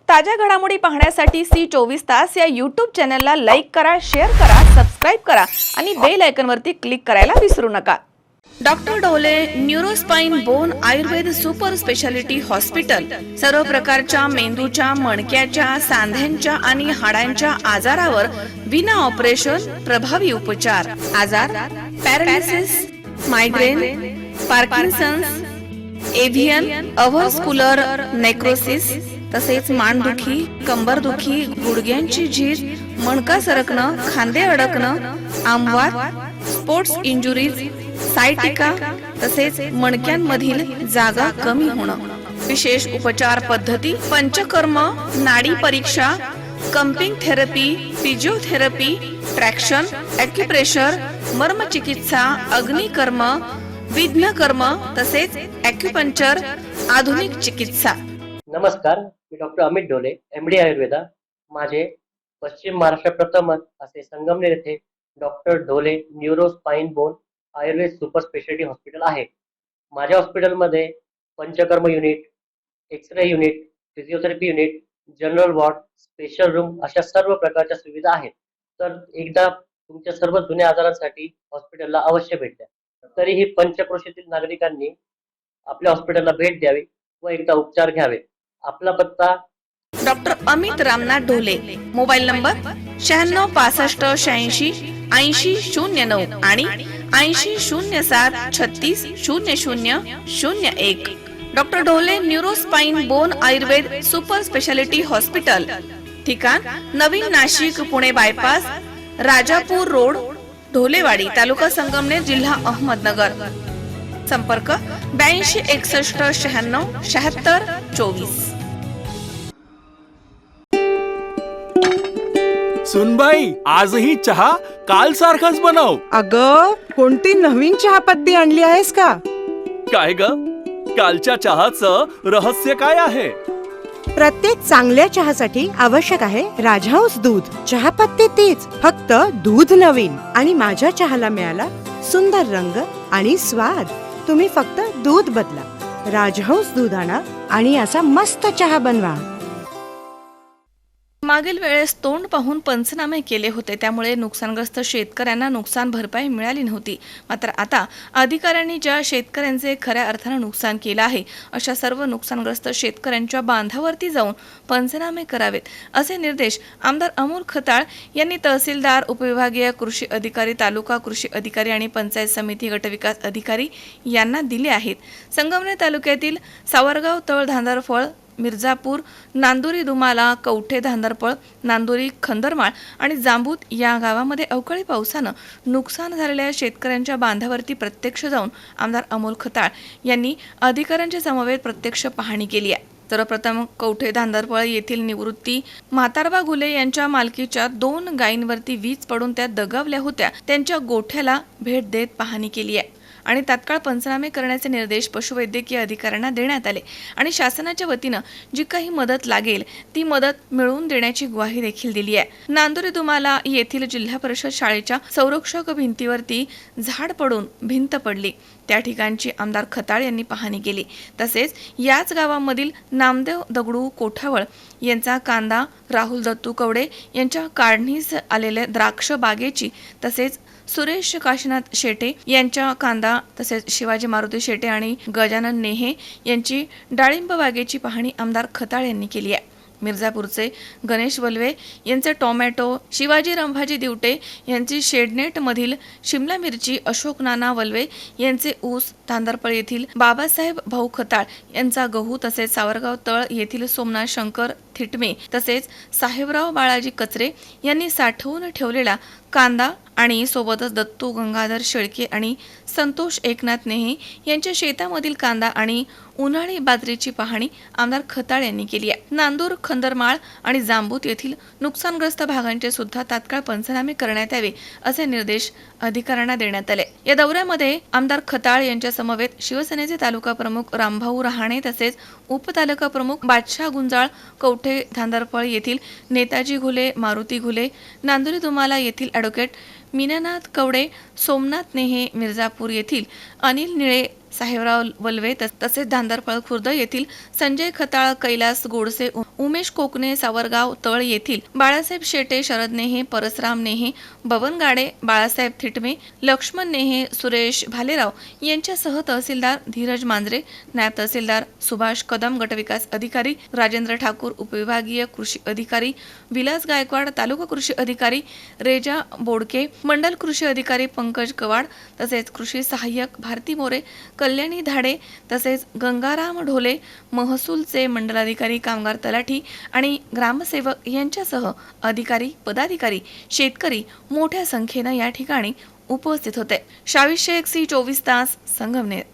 ताज्या घडामोडी पाहण्यासाठी C24 या यूट्यूब चॅनलला लाईक करा, शेअर करा, सबस्क्राईब करा आणि बेल आयकॉनवरती क्लिक करायला विसरू नका। Doctor Dhole neurospine bone Ayurveda super speciality hospital सर्व प्रकारच्या मेंदूच्या, मणक्याच्या, सांध्यांच्या आणि हाडांच्या आजारावर विना ऑपरेशन प्रभावी उपचार। आजार पॅरालिसिस, मायग्रेन, पार्किन्सन्स, एव्हियन, अव्हस्क्युलर नेक्रोसिस, तसेच मानदुखी, कंबरदुखी, गुडघ्यांची झीज, मणका सरकणं, खांदे अडकणं, आमवात, स्पोर्ट्स इंजुरीज, सायटिका, तसेच मणक्यांमधील जागा कमी होणं। विशेष उपचार पद्धती पंचकर्म, नाडी परीक्षा, cupping therapy, physiotherapy, traction, acupressure, मर्मचिकित्सा, अग्निकर्म, विघ्नकर्म, तसेच ॲक्युपंक्चर, आधुनिक चिकित्सा। नमस्कार, मी डॉक्टर अमित ढोले, MD आयुर्वेदा। माझे पश्चिम महाराष्ट्र प्रथमच असे संगमनेर येथे doctor Dhole neuro spine bone Ayurveda super speciality hospital आहे। माझ्या हॉस्पिटलमध्ये panchakarma unit, X ray unit, physiotherapy unit, general ward, special room अशा सर्व प्रकारच्या सुविधा आहेत। तर एकदा तुमच्या सर्व जुन्या आजारांसाठी हॉस्पिटलला अवश्य भेट द्या। तरीही पंचक्रोशीतील नागरिकांनी आपल्या हॉस्पिटलला भेट द्यावी व एकदा उपचार घ्यावे। आपला पत्ता doctor Amit Ramnath Dhole, mobile number 9665868009 आणि 8007360001। Doctor Dhole neuro spine bone Ayurveda super speciality hospital, ठिकाण नवीन नाशिक पुणे बायपास, राजापूर रोड, ढोलेवाडी, तालुका संगमनेर, जिल्हा अहमदनगर। संपर्क 8261967624। सुनबाई, आजही चहा काल सारखाच बनव। अगं, कोणती नवीन चहापत्ती आणली आहेस का? काय ग, कालच्या चहाचं रहस्य काय आहे? प्रत्येक चांगल्या चहासाठी आवश्यक आहे राजहंस दूध। चहापत्ती तीच, फक्त दूध नवीन। आणि माझ्या चहाला मिळाला सुंदर रंग आणि स्वाद। तुम्ही फक्त दूध बदला, राजहंस दूध आणा आणि असा मस्त चहा बनवा। मागील वेळेस तोंड पाहून पंचनामे केले होते, त्यामुळे नुकसानग्रस्त शेतकऱ्यांना नुकसान भरपाई मिळाली नव्हती। मात्र आता अधिकाऱ्यांनी ज्या शेतकऱ्यांचे खऱ्या अर्थानं नुकसान केलं आहे, अशा सर्व नुकसानग्रस्त शेतकऱ्यांच्या बांधावरती जाऊन पंचनामे करावेत, असे निर्देश आमदार अमोल खताळ यांनी तहसीलदार, उपविभागीय कृषी अधिकारी, तालुका कृषी अधिकारी आणि पंचायत समिती गटविकास अधिकारी यांना दिले आहेत। संगमनेर तालुक्यातील सावरगाव, तळ, धांदरफळ, मिर्जापूर, नांदुरी दुमाला, कवठे धांदरपळ, नांदुरी, खंदरमाळ आणि जांबूत या गावामध्ये अवकाळी पावसानं नुकसान झालेल्या शेतकऱ्यांच्या बांधावरती प्रत्यक्ष जाऊन आमदार अमोल खताळ यांनी अधिकाऱ्यांच्या समवेत प्रत्यक्ष पाहणी केली आहे। सर्वप्रथम कवठे धांदरपळ येथील निवृत्ती म्हातारबा घुले यांच्या मालकीच्या 2 गायींवरती वीज पडून त्या दगावल्या होत्या, त्यांच्या गोठ्याला भेट देत पाहणी केली आहे आणि तात्काळ पंचनामे करण्याचे निर्देश पशुवैद्यकीय अधिकाऱ्यांना देण्यात आले आणि शासनाच्या वतीनं जी काही मदत लागेल ती मदत मिळवून देण्याची ग्वाही देखील दिली आहे। नांदुरी दुमाला येथील जिल्हा परिषद शाळेच्या संरक्षक भिंतीवरती झाड पडून भिंत पडली, त्या ठिकाणची आमदार खताळ यांनी पाहणी केली। तसेच याच गावामधील नामदेव दगडू कोठावळ यांचा कांदा, राहुल दत्तू कवडे यांच्या काढणीस आलेल्या द्राक्ष बागेची, तसेच सुरेश काशीनाथ शेटे यांच्या कांदा, तसेच शिवाजी मारुती शेटे आणि गजानन नेहे यांची डाळिंब बागेची पाहणी आमदार खताळ यांनी केली आहे। मिर्जापूरचे गणेश वल्वे यांचे टोमॅटो, शिवाजी रंभाजी दिवटे यांची शेडनेट मधील शिमला मिरची, अशोक नाना वल्वे यांचे ऊस, धांदरपळ येथील बाबासाहेब भाऊ खताळ यांचा गहू, तसेच सावरगाव तळ येथील सोमनाथ शंकर थिटमे, तसेच साहेबराव बाळाजी कचरे यांनी साठवून ठेवलेला कांदा आणि सोबतच दत्तू गंगाधर शेळके आणि संतोष एकनाथ नेहे यांच्या शेतामधील कांदा आणि उन्हाळी बाजरीची पाहणी आमदार खताळ यांनी केली आहे। नांदूर, खंदरमाळ आणि जांबूत येथील नुकसानग्रस्त भागांचे सुद्धा तात्काळ पंचनामे करण्यात यावे, असे निर्देश अधिकाऱ्यांना देण्यात आले। या दौऱ्यामध्ये आमदार खताळ यांच्या समवेत शिवसेनेचे तालुका प्रमुख रामभाऊ रहाणे, तसेच उपतालुका प्रमुख बादशाह गुंजाळ, कवठे धांदरपळ येथील नेताजी घुले, मारुती घुले, नांदुरी दुमाला येथील ॲडव्होकेट मीनानाथ कवडे, सोमनाथ नेहे, मिर्जापूर येथील अनिल निळे, साहेबराव वल्वे तसेच धांदरफळ खुर्द येथील संजय खताळ, कैलास गोडसे, उमेश कोकणे, सावरगाव तळ येथील बाळासाहेब शेटे, शरद नेहे, परसराम नेहे, बबन गाडे, बाळासाहेब थिटमे, लक्ष्मण नेहे, सुरेश भालेराव यांच्यासह तहसीलदार धीरज मांजरे, नायब तहसीलदार सुभाष कदम, गटविकास अधिकारी राजेंद्र ठाकूर, उपविभागीय कृषी अधिकारी विलास गायकवाड, तालुका कृषी अधिकारी रेजा बोडके, मंडल कृषी अधिकारी पंकज कवाड तसेच कृषी सहाय्यक भारती मोरे, कल्याणी धाडे तसेच गंगाराम ढोले, महसूलचे मंडलाधिकारी, कामगार तलाठी आणि ग्रामसेवक यांच्यासह अधिकारी, पदाधिकारी, शेतकरी मोठ्या संख्येनं या ठिकाणी उपस्थित होते. 24 सी 24 तास संगमनेर.